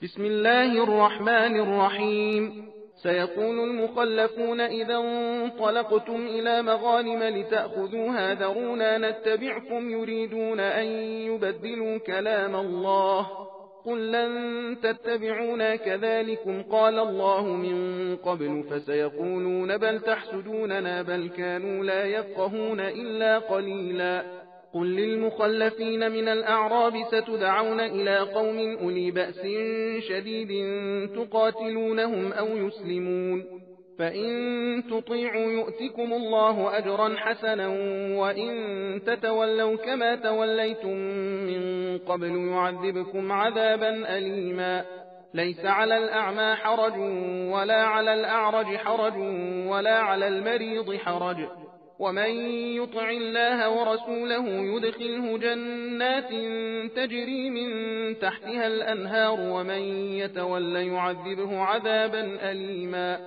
بسم الله الرحمن الرحيم. سيقول المخلفون إذا انطلقتم إلى مغانم لتأخذوها ذرونا نتبعكم يريدون أن يبدلوا كلام الله قل لن تتبعونا كذلكم قال الله من قبل فسيقولون بل تحسدوننا بل كانوا لا يفقهون إلا قليلا. قل للمخلفين من الأعراب ستدعون إلى قوم أولي بأس شديد تقاتلونهم أو يسلمون فإن تطيعوا يؤتكم الله أجرا حسنا وإن تتولوا كما توليتم من قبل يعذبكم عذابا أليما. ليس على الأعمى حرج ولا على الأعرج حرج ولا على المريض حرج ومن يطع الله ورسوله يدخله جنات تجري من تحتها الأنهار ومن يتول يعذبه عذابا أليما.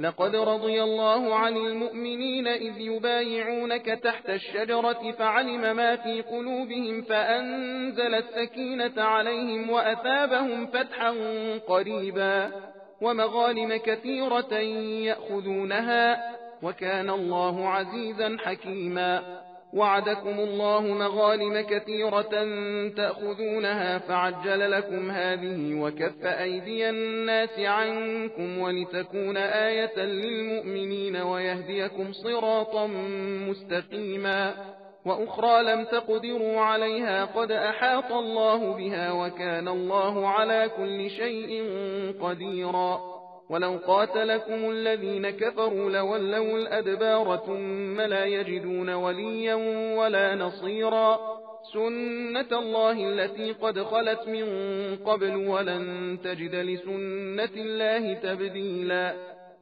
لقد رضي الله عن المؤمنين إذ يبايعونك تحت الشجرة فعلم ما في قلوبهم فأنزل السكينة عليهم وأثابهم فتحا قريبا ومغانم كثيرة يأخذونها وكان الله عزيزا حكيما. وعدكم الله مغانم كثيرة تأخذونها فعجل لكم هذه وكف أيدي الناس عنكم ولتكون آية للمؤمنين ويهديكم صراطا مستقيما. وأخرى لم تقدروا عليها قد أحاط الله بها وكان الله على كل شيء قديرا. ولو قاتلكم الذين كفروا لولوا الأدبار ثم لا يجدون وليا ولا نصيرا. سنة الله التي قد خلت من قبل ولن تجد لسنة الله تبديلا.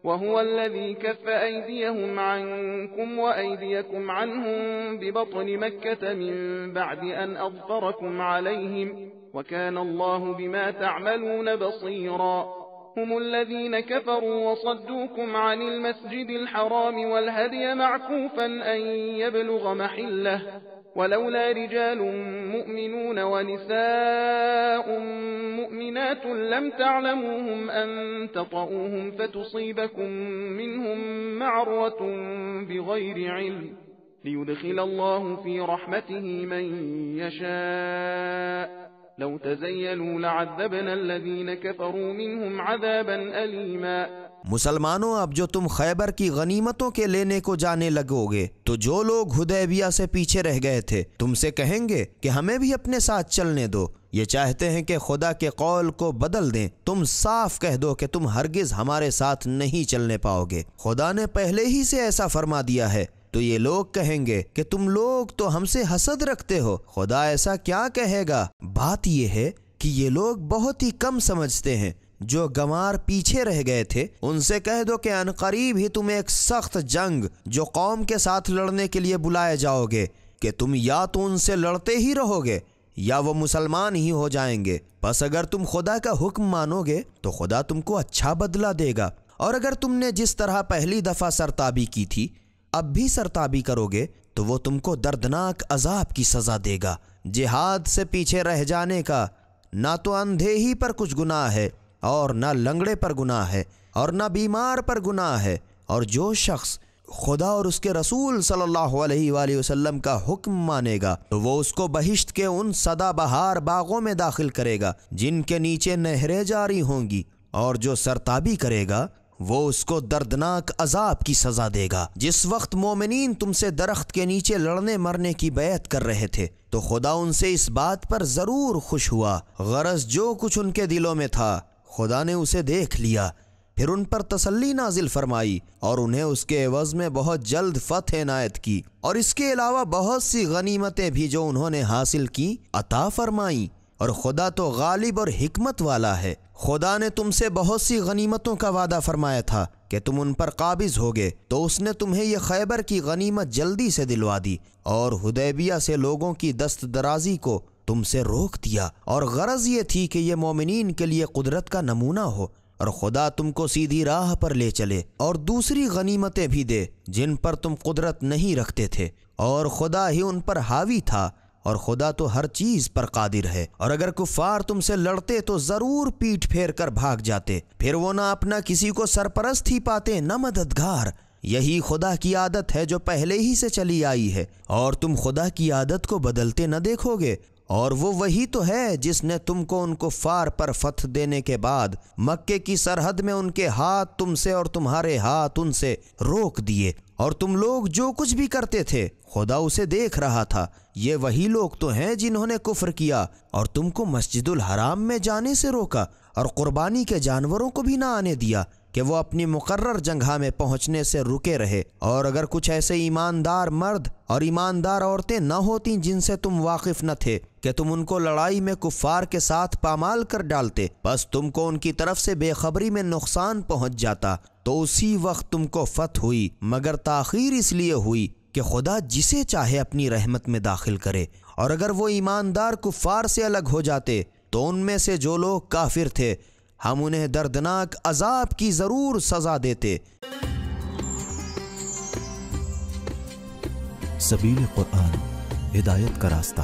وهو الذي كف أيديهم عنكم وأيديكم عنهم ببطن مكة من بعد أن أظفركم عليهم وكان الله بما تعملون بصيرا. هم الذين كفروا وصدوكم عن المسجد الحرام والهدي معكوفا أن يبلغ محله ولولا رجال مؤمنون ونساء مؤمنات لم تعلموهم أن تطؤوهم فتصيبكم منهم معرة بغير علم ليدخل الله في رحمته من يشاء لو تزيلوا لعذبنا الذين كفروا منهم عذابا أليما। मुसलमानों, अब जो तुम खैबर की गनीमतों के लेने को जाने लगोगे तो जो लोग हुदैबिया से पीछे रह गए थे तुमसे कहेंगे कि हमें भी अपने साथ चलने दो। ये चाहते हैं कि खुदा के कौल को बदल दें। तुम साफ कह दो कि तुम हरगिज हमारे साथ नहीं चलने पाओगे। खुदा ने पहले ही से ऐसा फरमा दिया है। तो ये लोग कहेंगे कि तुम लोग तो हमसे हसद रखते हो। खुदा ऐसा क्या कहेगा? बात ये है कि ये लोग बहुत ही कम समझते हैं। जो गंवार पीछे रह गए थे उनसे कह दो कि अनकरीब ही तुम एक सख्त जंग जो कौम के साथ लड़ने के लिए बुलाए जाओगे कि तुम या तो उनसे लड़ते ही रहोगे या वो मुसलमान ही हो जाएंगे। बस अगर तुम खुदा का हुक्म मानोगे तो खुदा तुमको अच्छा बदला देगा। और अगर तुमने जिस तरह पहली दफ़ा सरताबी की थी अब भी सरताबी करोगे तो वो तुमको दर्दनाक अजाब की सज़ा देगा। जिहाद से पीछे रह जाने का ना तो अंधे ही पर कुछ गुनाह है और ना लंगड़े पर गुनाह है और ना बीमार पर गुनाह है। और जो शख्स खुदा और उसके रसूल सल्लल्लाहु अलैहि वसल्लम का हुक्म मानेगा तो वो उसको बहिश्त के उन सदाबहार बागों में दाखिल करेगा जिनके नीचे नहरें जारी होंगी। और जो सरताबी करेगा वो उसको दर्दनाक अजाब की सजा देगा। जिस वक्त मोमिनीन तुमसे दरख्त के नीचे लड़ने मरने की बैत कर रहे थे तो खुदा उनसे इस बात पर जरूर खुश हुआ। गरज जो कुछ उनके दिलों में था खुदा ने उसे देख लिया। फिर उन पर तसल्ली नाजिल फरमाई और उन्हें उसके एवज में बहुत जल्द फतह इनायत की। और इसके अलावा बहुत सी गनीमतें भी जो उन्होंने हासिल की अता फरमाई। और खुदा तो गालिब और हिकमत वाला है। खुदा ने तुमसे बहुत सी गनीमतों का वादा फरमाया था कि तुम उन पर काबिज होगे तो उसने तुम्हें यह खैबर की गनीमत जल्दी से दिलवा दी और हुदैबिया से लोगों की दस्तदराजी को तुमसे रोक दिया। और गरज ये थी कि यह मोमिनीन के लिए कुदरत का नमूना हो और खुदा तुमको सीधी राह पर ले चले और दूसरी गनीमतें भी दे जिन पर तुम कुदरत नहीं रखते थे। और खुदा ही उन पर हावी था اور خدا تو ہر چیز پر قادر ہے۔ اور اگر کفار تم سے لڑتے تو ضرور پیٹھ پھیر کر بھاگ جاتے، پھر وہ نہ اپنا کسی کو سرپرست ہی پاتے نہ مددگار۔ یہی خدا کی عادت ہے جو پہلے ہی سے چلی آئی ہے، اور تم خدا کی عادت کو بدلتے نہ دیکھو گے۔ اور وہ وہی تو ہے جس نے تم کو ان کفار پر فتح دینے کے بعد مکے کی سرحد میں ان کے ہاتھ تم سے اور تمہارے ہاتھ ان سے روک دیے، اور تم لوگ جو کچھ بھی کرتے تھے خدا اسے دیکھ رہا تھا۔ یہ وہی لوگ تو ہیں جنہوں نے کفر کیا اور تم کو مسجد الحرام میں جانے سے روکا، اور قربانی کے جانوروں کو بھی نہ آنے دیا کہ وہ اپنی مقرر جگہ میں پہنچنے سے رکے رہے۔ اور اگر کچھ ایسے ایماندار مرد اور ایماندار عورتیں نہ ہوتیں جن سے تم واقف نہ تھے کہ تم ان کو لڑائی میں کفار کے ساتھ پامال کر ڈالتے، بس تم کو ان کی طرف سے بے خبری میں نقصان پہنچ جاتا، تو اسی وقت تم کو فتح ہوئی، مگر تاخیر اس لیے ہوئی کہ خدا جسے چاہے اپنی رحمت میں داخل کرے۔ اور اگر وہ ایماندار کفار سے الگ ہو جاتے تو ان میں سے جو لوگ کافر تھے ہم انہیں دردناک عذاب کی ضرور سزا دیتے۔ سبیل قرآن، ہدایت کا راستہ۔